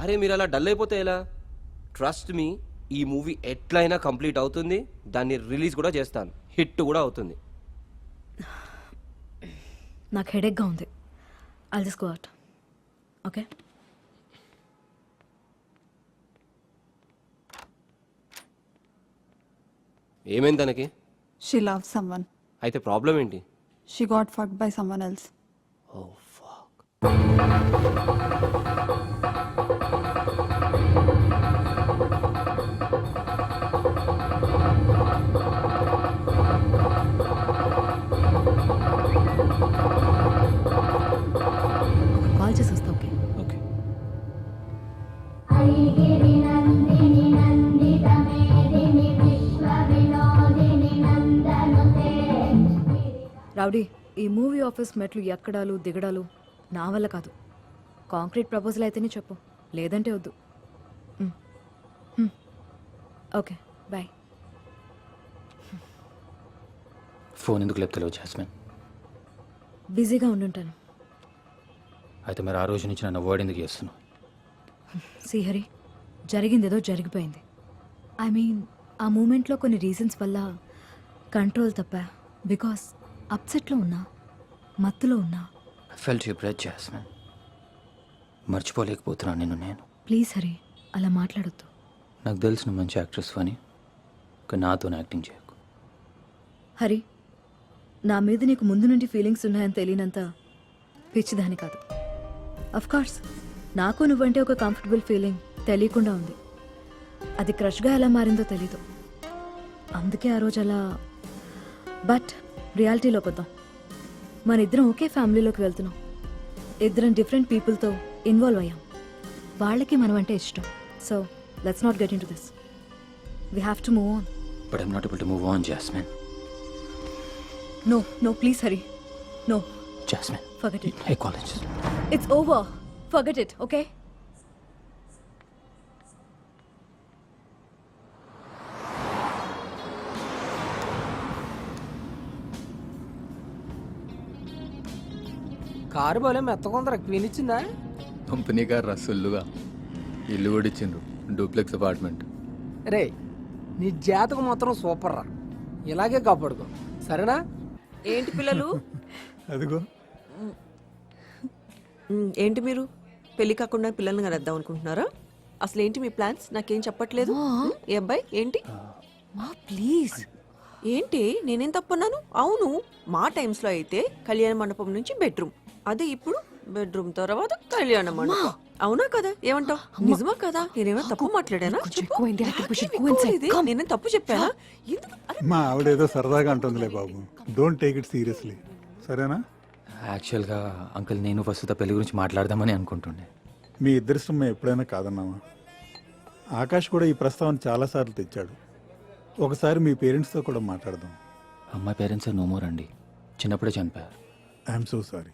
అరే మీరు అలా డల్ అయిపోతే ఎలా? ట్రస్ట్ మీ, ఈ మూవీ ఎట్లయినా కంప్లీట్ అవుతుంది. దాన్ని రిలీజ్ కూడా చేస్తాను, హిట్ కూడా అవుతుంది. నాకు హెడేక్గా ఉంది. I'll just go out. Okay. ఏమైంది తనకి? She loves someone. అయితే ప్రాబ్లం ఏంటి? She got fucked by someone else. Oh fuck. Call చేసి వస్తా. ఓకే. ఓకే. రౌడీ, ఈ మూవీ ఆఫీస్ మెట్లు ఎక్కడాలు దిగడాలు నా వల్ల కాదు. కాంక్రీట్ ప్రపోజల్ అయితేనే చెప్పు, లేదంటే వద్దు. Okay, bye. ఫోన్ ఎందుకు లేపుతలేవు జాస్మిన్? బిజీగా ఉండుంటాను. అయితే మరి ఆ రోజు నుంచి నన్ను అవాయిడ్ ఎందుకు చేస్తున్నావు? శ్రీహరి, జరిగిందేదో జరిగిపోయింది. ఐ మీన్ ఆ మూమెంట్లో కొన్ని రీజన్స్ వల్ల కంట్రోల్ తప్పా. బికాస్ అప్సెట్లో ఉన్నా, మత్తులో ఉన్నా. I felt your breath jasmine. మర్చిపోలేకపోతున్నాను నిన్ను నేను. ప్లీజ్ హరి, అలా మాట్లాడొద్దు. నాకు తెలిసిన మంచి యాక్ట్రెస్ అని నాతో యాక్టింగ్ చేయకు. హరి, నా మీద నీకు ముందు నుండి ఫీలింగ్స్ ఉన్నాయని తెలియనంత పిచ్చిదాని కాదు. కోర్స్ నాకు నువ్వంటే ఒక కంఫర్టబుల్ ఫీలింగ్ తెలియకుండా ఉంది. అది క్రష్గా ఎలా మారిందో తెలీదు. అందుకే ఆ రోజు అలా. బట్ రియాలిటీలోకి వద్దాం. మన ఇద్దరం ఒకే ఫ్యామిలీలోకి వెళ్తున్నాం. ఇద్దరం డిఫరెంట్ పీపుల్తో ఇన్వాల్వ్ అయ్యాం. వాళ్ళకి మనం అంటే ఇష్టం. So let's not get in to this. We have to move on. But I'm not able to move on jasmine. No, please, Hari. No. Jasmine. Forget it. Hey, college. It's over. Forget it, okay? Car బోలే మెత్తకొందర వినిచ్చిందా? Company car రసొల్లుగా ఇల్లు కూడా ఇచ్చిండ్రు, duplex apartment. రే, నీ జాతకం మాత్రం సూపర్ రా. ఇలాగే కాపాడుకో, సరేనా? ఏంటి పిల్లలు? అదిగో ఏంటి మీరు పెళ్లి కాకుండా పిల్లల్ని కనేద్దాం అనుకుంటున్నారా? అసలు ఏంటి మీ ప్లాన్స్? నాకేం చెప్పట్లేదు. ఏ అబ్బాయి ఏంటి? ప్లీజ్. ఏంటి నేనేం తప్పన్నాను? అవును, మా టైమ్స్ లో అయితే కళ్యాణ మండపం నుంచి బెడ్రూమ్, అదే ఇప్పుడు బెడ్రూమ్ తర్వాత కళ్యాణ మండపం. అవునా కదా? ఏమంటావు? నిజమా కదా? నేనేమైనా తప్పు మాట్లాడానా? చెప్పు. నేనేం తప్పు చెప్పానా? మా ఆవిడేదో సరదాగా అంటుందిలే బాబు, డోంట్ టేక్ ఇట్ సీరియస్లీ, సరేనా? యాక్చువల్గా అంకుల్, నేను వసుత పెళ్లి గురించి మాట్లాడదామని అనుకుంటుండే. మీ ఇద్దరి సొమ్ము ఎప్పుడైనా కాదన్నావా? ఆకాష్ కూడా ఈ ప్రస్తావన చాలాసార్లు తెచ్చాడు. ఒకసారి మీ పేరెంట్స్తో కూడా మాట్లాడదాం. అమ్మాయి పేరెంట్స్ నో మోర్ అండి, చిన్నప్పుడే చనిపోయారు. I'm so sorry.